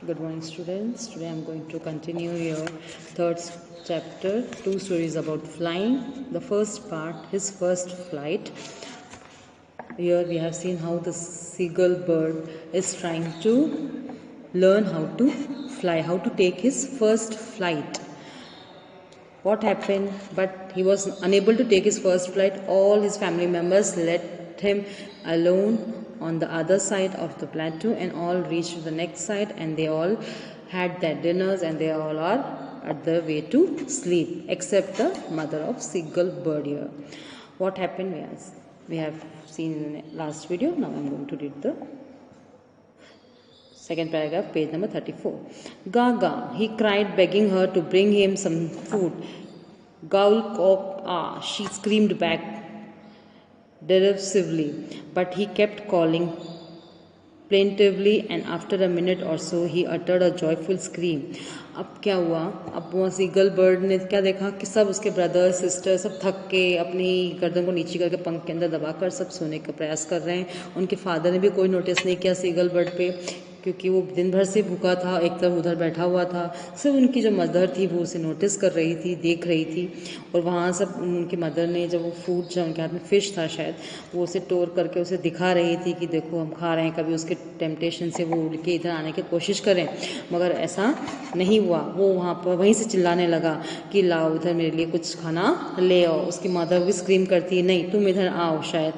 Good morning, students. Today I'm going to continue your third chapter, two stories about flying. The first part, his first flight. Here we have seen how the seagull bird is trying to learn how to fly, how to take his first flight. What happened? But he was unable to take his first flight. All his family members let him alone on the other side of the plateau, and all reached the next side, and they all had their dinners, and they all are at the way to sleep, except the mother of seagull bird here. What happened? We have seen in the last video. Now I'm going to read the second paragraph, page number 34. Gaga, he cried, begging her to bring him some food. Gaul cock, ah, she screamed back derisively, but he kept calling plaintively, and after a minute or so he uttered a joyful scream. अब क्या हुआ? अब वो seagull bird ने क्या देखा कि सब उसके ब्रदर सिस्टर सब थक के अपनी गर्दन को नीचे करके पंख के अंदर दबाकर सब सोने का प्रयास कर रहे हैं. उनके फादर ने भी कोई नोटिस नहीं किया सीगल बर्ड पे, क्योंकि वो दिन भर से भूखा था, एक तरफ उधर बैठा हुआ था. सिर्फ उनकी जो मदर थी वो उसे नोटिस कर रही थी, देख रही थी. और वहाँ सब उनकी मदर ने जब वो फूड, जो उनके हाथ में फ़िश था शायद, वो उसे टोर करके उसे दिखा रही थी कि देखो हम खा रहे हैं. कभी उसके टेम्पटेशन से वो उड़ के इधर आने की कोशिश करें, मगर ऐसा नहीं हुआ. वो वहाँ पर वहीं से चिल्लाने लगा कि लाओ इधर मेरे लिए कुछ खाना ले आओ. उसकी मदर भी स्क्रीम करती है, नहीं तुम इधर आओ शायद,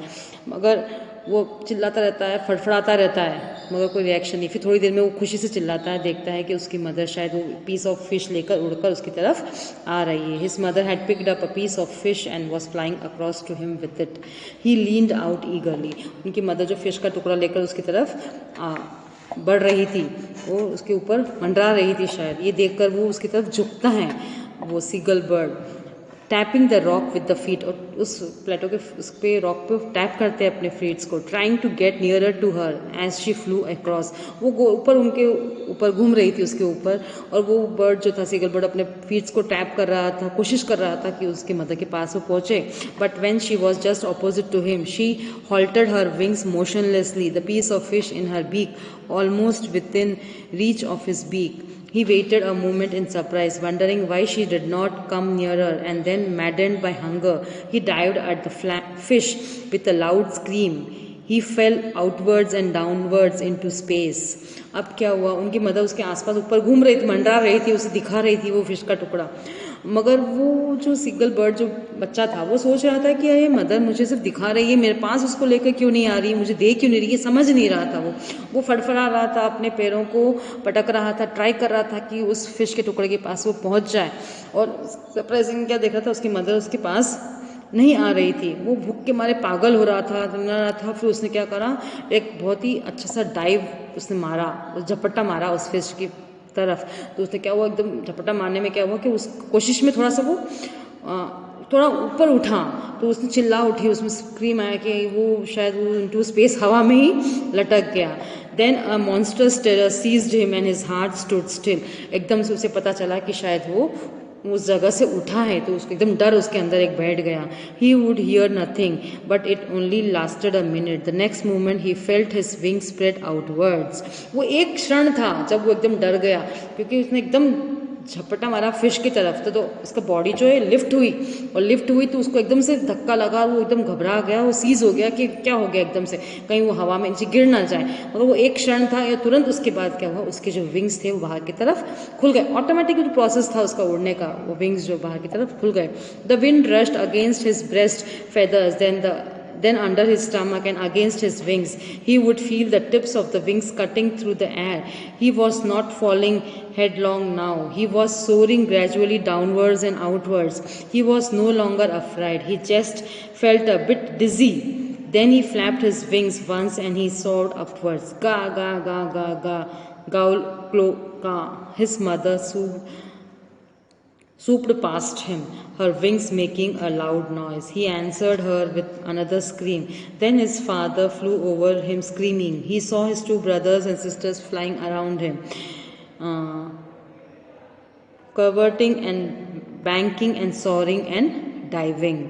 मगर वो चिल्लाता रहता है, फड़फड़ाता रहता है, मगर कोई रिएक्शन नहीं. फिर थोड़ी देर में वो खुशी से चिल्लाता है, देखता है कि उसकी मदर शायद वो पीस ऑफ फिश लेकर उड़कर उसकी तरफ आ रही है. His mother had picked up a piece of fish and was flying across to him with it. He leaned out eagerly. उनकी मदर जो फिश का टुकड़ा लेकर उसकी तरफ बढ़ रही थी, वो उसके ऊपर मंडरा रही थी शायद. ये देखकर वो उसकी तरफ झुकता है, वो seagull bird, tapping the rock with the feet. और उस प्लेटो के उस पे रॉक पे टैप करते हैं अपने फीट्स को. Trying to get nearer to her as she flew across. वो ऊपर उनके ऊपर घूम रही थी उसके ऊपर, और वो बर्ड जो था सीगल बर्ड अपने फीट्स को टैप कर रहा था, कोशिश कर रहा था कि उसके मदर के पास वो पहुंचे. But when she was just opposite to him she halted her wings motionlessly, the piece of fish in her beak almost within reach of his beak. He waited a moment in surprise, wondering why she did not come nearer, and then, maddened by hunger, he dived at the fish with a loud scream. He fell outwards and downwards into space. अब क्या हुआ? उनकी mother उसके आसपास ऊपर घूम रही थी, मंडरा रही थी, उसे दिखा रही थी वो फिश का टुकड़ा. मगर वो जो सीगल बर्ड जो बच्चा था वो सोच रहा था कि अरे मदर मुझे सिर्फ दिखा रही है, मेरे पास उसको लेकर क्यों नहीं आ रही, मुझे देख क्यों नहीं रही है, समझ नहीं रहा था. वो फड़फड़ा रहा था, अपने पैरों को पटक रहा था, ट्राई कर रहा था कि उस फिश के टुकड़े के पास वो पहुंच जाए. और सरप्राइजिंग क्या देख रहा था, उसकी मदर उसके पास नहीं आ रही थी. वो भूख के मारे पागल हो रहा था, दंगा रहा था. फिर उसने क्या करा, एक बहुत ही अच्छा सा डाइव उसने मारा, झपट्टा मारा उस फिश की तरफ. तो उसने क्या हुआ, एकदम झपट्टा मारने में क्या हुआ कि उस कोशिश में थोड़ा सा वो थोड़ा ऊपर उठा, तो उसने चिल्ला उठी, उसमें स्क्रीम आया कि वो शायद वो इनटू स्पेस हवा में ही लटक गया. Then a monster's terror seized him and his heart stood still. एकदम से उसे पता चला कि शायद वो उस जगह से उठा है, तो उसको एकदम डर उसके अंदर एक बैठ गया. He would hear nothing, but it only lasted a minute. The next moment he felt his wing spread outwards. वो एक क्षण था जब वो एकदम डर गया, क्योंकि उसने एकदम झपटा मारा फिश की तरफ, तो उसका बॉडी जो है लिफ्ट हुई, और लिफ्ट हुई तो उसको एकदम से धक्का लगा, वो एकदम घबरा गया, वो सीज हो गया कि क्या हो गया एकदम से, कहीं वो हवा में नीचे गिर ना जाए. मगर वो एक क्षण था, या तुरंत उसके बाद क्या हुआ, उसके जो विंग्स थे वो बाहर की तरफ खुल गए. ऑटोमेटिक जो प्रोसेस था उसका उड़ने का, वो विंग्स जो बाहर की तरफ खुल गए. The wind rushed against his breast feathers, then under his stomach and against his wings. He would feel the tips of the wings cutting through the air. He was not falling headlong now. He was soaring gradually downwards and outwards. He was no longer afraid. He just felt a bit dizzy. Then he flapped his wings once and he soared upwards. Ga, ga, ga, ga, ga. Gaul, clo, ga. His mother swooped past him, her wings making a loud noise. He answered her with another scream. Then his father flew over him screaming. He saw his two brothers and sisters flying around him, curveting and banking and soaring and diving.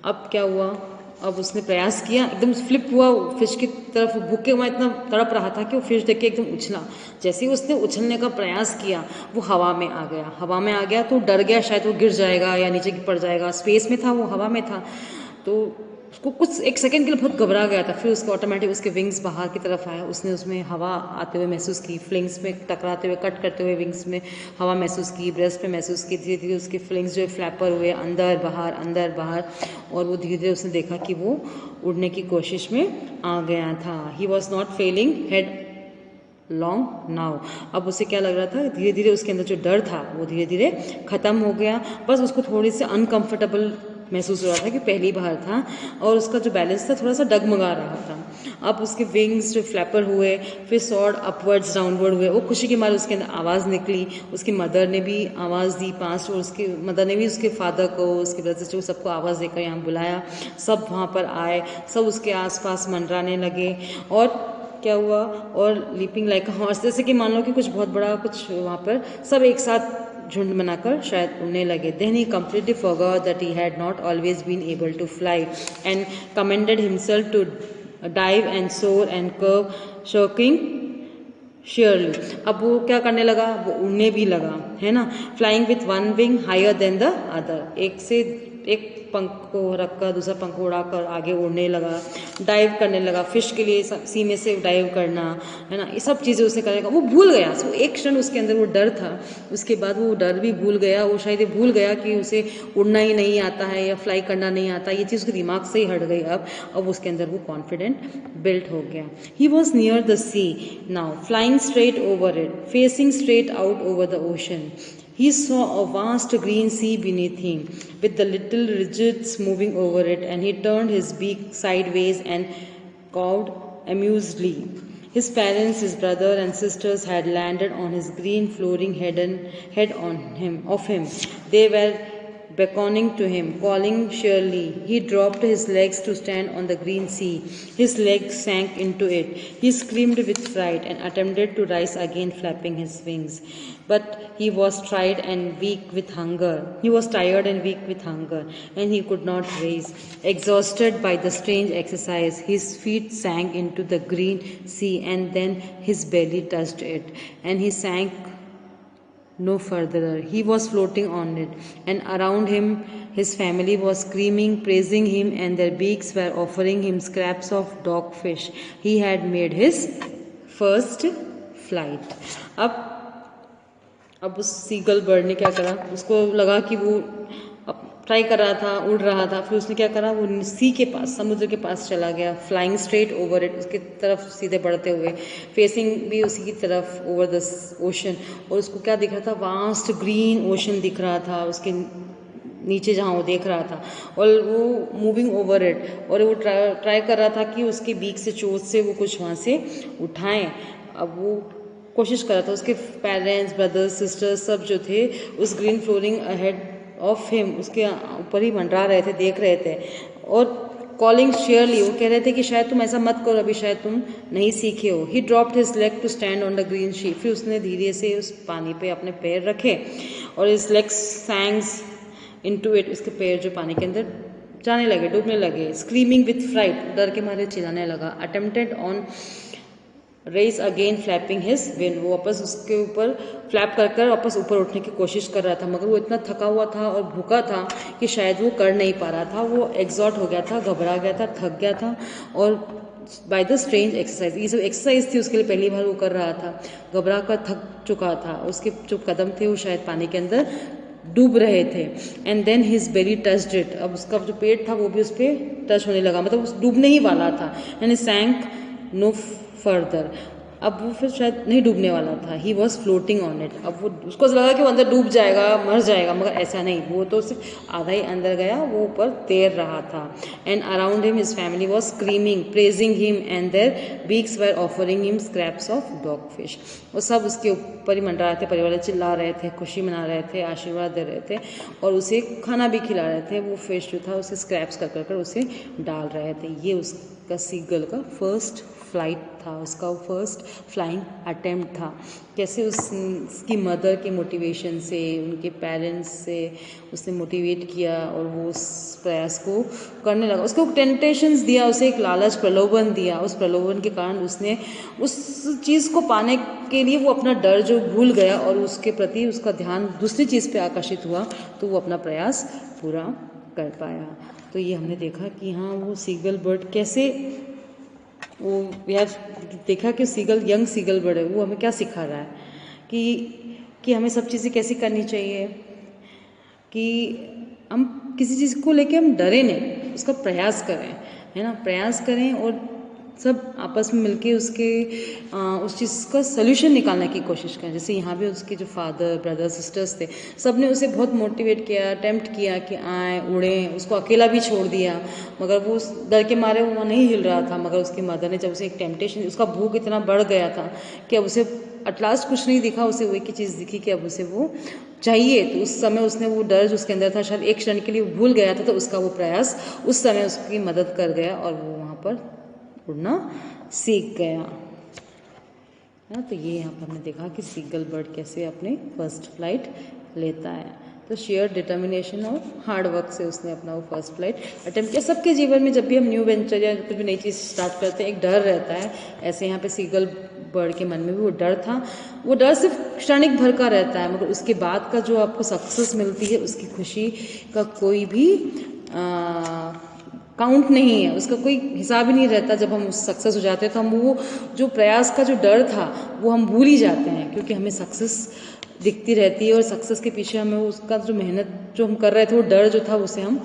अब क्या हुआ, अब उसने प्रयास किया, एकदम flip हुआ fish की तरफ, भूखे में इतना तड़प रहा था कि वो फिश देख के एकदम उछला। जैसे ही उसने उछलने का प्रयास किया वो हवा में आ गया। हवा में आ गया तो डर गया, शायद वो गिर जाएगा या नीचे पड़ जाएगा। स्पेस में था, वो हवा में था, तो उसको कुछ एक सेकंड के लिए बहुत घबरा गया था। फिर उसके ऑटोमेटिक उसके विंग्स बाहर की तरफ आया, उसने उसमें हवा आते हुए महसूस की, फ्लिंग्स में टकराते हुए, कट करते हुए विंग्स में हवा महसूस की, ब्रेस्ट पे महसूस की। धीरे धीरे उसके फ्लिंग्स जो फ्लैपर हुए अंदर बाहर, और वो धीरे धीरे उसने देखा कि वो उड़ने की कोशिश में आ गया था। He was not feeling head long now. अब उसे क्या लग रहा था, धीरे धीरे उसके अंदर जो डर था वो धीरे धीरे ख़त्म हो गया। बस उसको थोड़ी सी अनकंफर्टेबल महसूस हो रहा था कि पहली बार था, और उसका जो बैलेंस था थोड़ा सा डगमगा रहा था। अब उसके विंग्स जो फ्लैपर हुए, फिर सॉर्ड अपवर्ड्स डाउनवर्ड हुए। वो खुशी के मारे उसके अंदर आवाज़ निकली। उसकी मदर ने भी आवाज़ दी पास, और उसकी मदर ने भी उसके फादर को, उसके ब्रदर सिस्टर को, सबको आवाज़ देकर यहाँ बुलाया। सब वहाँ पर आए, सब उसके आसपास मंडराने लगे। और क्या हुआ, और लीपिंग लाइक अ हॉर्स, जैसे कि मान लो कि कुछ बहुत बड़ा कुछ वहाँ पर सब एक साथ झुंड बनाकर शायद उड़ने लगे। Then he completely forgot that he had not always been able to fly and commended himself to dive and soar and curve, shirking surely. अब वो क्या करने लगा, वो उड़ने भी लगा, है ना। Flying with one wing higher than the other, एक पंख को रखकर दूसरा पंख उड़ाकर आगे उड़ने लगा। डाइव करने लगा, फिश के लिए सीने से डाइव करना, है ना, ये सब चीज़ें उसने करेगा। वो भूल गया, वो एक क्षण उसके अंदर वो डर था, उसके बाद वो डर भी भूल गया। वो शायद ये भूल गया कि उसे उड़ना ही नहीं आता है या फ्लाई करना नहीं आता, ये चीज़ उसके दिमाग से ही हट गई। अब उसके अंदर वो कॉन्फिडेंट बिल्ट हो गया। He was near the sea now, flying straight over it, facing straight out over the ocean. He saw a vast green sea beneath him, with the little ridges moving over it, and he turned his beak sideways and cawed amusedly. His parents, his brother and sisters had landed on his green flooring head of him. They were beckoning to him, calling cheerily. He dropped his legs to stand on the green sea. His legs sank into it. He screamed with fright and attempted to rise again, flapping his wings. But he was tired and weak with hunger. And he could not raise. Exhausted by the strange exercise, his feet sank into the green sea, and then his belly touched it, and he sank no further. He was floating on it, and around him his family was screaming, praising him, and their beaks were offering him scraps of dogfish. He had made his first flight. अब उस seagull bird ने क्या करा, उसको लगा कि वो try कर रहा था, उड़ रहा था। फिर उसने क्या करा, वो सी के पास, समुद्र के पास चला गया, फ्लाइंग स्ट्रेट ओवर इट, उसकी तरफ सीधे बढ़ते हुए, फेसिंग भी उसी की तरफ ओवर द ओशन। और उसको क्या दिख रहा था, वास्ट ग्रीन ओशन दिख रहा था उसके नीचे जहाँ वो देख रहा था, और वो मूविंग ओवर इट, और वो ट्राई कर रहा था कि उसके बीक से, चोट से वो कुछ वहाँ से उठाएं। अब वो कोशिश कर रहा था। उसके पेरेंट्स, ब्रदर्स, सिस्टर्स सब जो थे उस green flooring ahead of him, उसके ऊपर ही मंडरा रहे थे, देख रहे थे, और कॉलिंग शेयरली, वो कह रहे थे कि शायद तुम ऐसा मत करो, अभी शायद तुम नहीं सीखे हो। He dropped his leg to stand on the green sea, फिर उसने धीरे से उस पानी पे अपने पैर रखे, और हिज लेग्स सैंक्स इनटू इट, उसके पैर जो पानी के अंदर जाने लगे, डूबने लगे। स्क्रीमिंग विथ फ्राइट, डर के मारे चिल्लाने लगा। Attempted on race again flapping his wing, वो वापस उसके ऊपर फ्लैप कर कर वापस ऊपर उठने की कोशिश कर रहा था, मगर वो इतना थका हुआ था और भूखा था कि शायद वो कर नहीं पा रहा था। वो एग्जॉट हो गया था, घबरा गया था, थक गया था, और बाय द स्ट्रेंज एक्सरसाइज, ये सब एक्सरसाइज थी उसके लिए, पहली बार वो कर रहा था, घबरा कर थक चुका था। उसके जो कदम थे वो शायद पानी के अंदर डूब रहे थे। And then his belly touched it, अब उसका जो पेट था वो भी उस पर टच होने लगा, मतलब उस डूबने ही वाला था। एंड सैंक नो फर्दर, अब वो फिर शायद नहीं डूबने वाला था। He was floating on it, अब वो उसको लगा कि वो अंदर डूब जाएगा, मर जाएगा, मगर ऐसा नहीं, वो तो सिर्फ आधा ही अंदर गया, वो ऊपर तैर रहा था। And around him his family was screaming, praising him, and their beaks were offering him scraps of dogfish. वो सब उसके ऊपर ही मंडरा रहे थे, परिवार चिल्ला रहे थे, खुशी मना रहे थे, आशीर्वाद दे रहे थे, और उसे खाना भी खिला रहे थे। वो फिश जो था उसे स्क्रैप्स कर कर उसे डाल रहे थे। ये उसका सीगल का फर्स्ट फ्लाइट था, उसका वो फर्स्ट फ्लाइंग अटेम्प्ट था। कैसे उसकी मदर के मोटिवेशन से, उनके पेरेंट्स से उसने मोटिवेट किया और वो उस प्रयास को करने लगा। उसको टेंटेशंस दिया, उसे एक लालच प्रलोभन दिया। उस प्रलोभन के कारण उसने उस चीज़ को पाने के लिए वो अपना डर जो भूल गया और उसके प्रति उसका ध्यान दूसरी चीज़ पे आकर्षित हुआ, तो वो अपना प्रयास पूरा कर पाया। तो ये हमने देखा कि हाँ, वो सीगल बर्ड कैसे, वो यार देखा कि सीगल, यंग सीगल बर्ड है, वो हमें क्या सिखा रहा है कि हमें सब चीज़ें कैसी करनी चाहिए, कि हम किसी चीज़ को लेके हम डरे नहीं, उसका प्रयास करें, है ना, प्रयास करें और सब आपस में मिलके उस चीज़ का सोल्यूशन निकालने की कोशिश करें। जैसे यहाँ भी उसके जो फादर, ब्रदर, सिस्टर्स थे, सब ने उसे बहुत मोटिवेट किया, अटेम्प्ट किया कि आए, उड़ें, उसको अकेला भी छोड़ दिया, मगर वो उस डर के मारे वो नहीं हिल रहा था। मगर उसकी मदर ने जब उसे एक टेम्पटेशन, उसका भूख इतना बढ़ गया था कि अब उसे एट लास्ट कुछ नहीं दिखा, उसे वो एक ही चीज़ दिखी कि अब उसे वो चाहिए। तो उस समय उसने वो डर जो उसके अंदर था, शायद एक क्षण के लिए भूल गया था, तो उसका वो प्रयास उस समय उसकी मदद कर गया और वो वहाँ पर उड़ना सीख गया। हाँ, तो ये यहाँ पर हमने देखा कि सीगल बर्ड कैसे अपने फर्स्ट फ्लाइट लेता है। तो शेयर डिटर्मिनेशन और हार्ड वर्क से उसने अपना वो फर्स्ट फ्लाइट अटेम्प्ट किया। सबके जीवन में जब भी हम न्यू वेंचर या कुछ भी नई चीज़ स्टार्ट करते हैं, एक डर रहता है। ऐसे यहाँ पे सीगल बर्ड के मन में भी वो डर था। वो डर सिर्फ क्षणिक भर का रहता है, मगर उसके बाद का जो आपको सक्सेस मिलती है, उसकी खुशी का कोई भी काउंट नहीं है, उसका कोई हिसाब ही नहीं रहता। जब हम उस सक्सेस हो जाते हैं तो हम वो जो प्रयास का जो डर था वो हम भूल ही जाते हैं, क्योंकि हमें सक्सेस दिखती रहती है और सक्सेस के पीछे हमें उसका जो मेहनत जो हम कर रहे थे, वो डर जो था उसे हम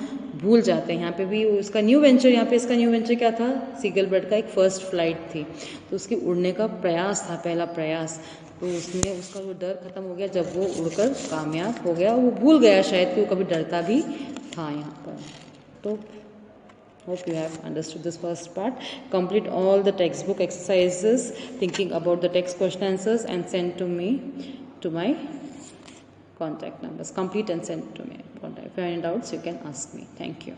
भूल जाते हैं। यहाँ पे भी उसका न्यू वेंचर, यहाँ पे इसका न्यू वेंचर क्या था, सीगल बर्ड का एक फर्स्ट फ्लाइट थी, तो उसके उड़ने का प्रयास था, पहला प्रयास। तो उसने, उसका वो डर खत्म हो गया जब वो उड़कर कामयाब हो गया। वो भूल गया शायद कि वो कभी डरता भी था यहाँ पर। तो hope you have understood this first part. Complete all the textbook exercises thinking about the text question answers and send to me to my contact numbers. Complete and send to me. If you have any doubts, you can ask me. Thank you.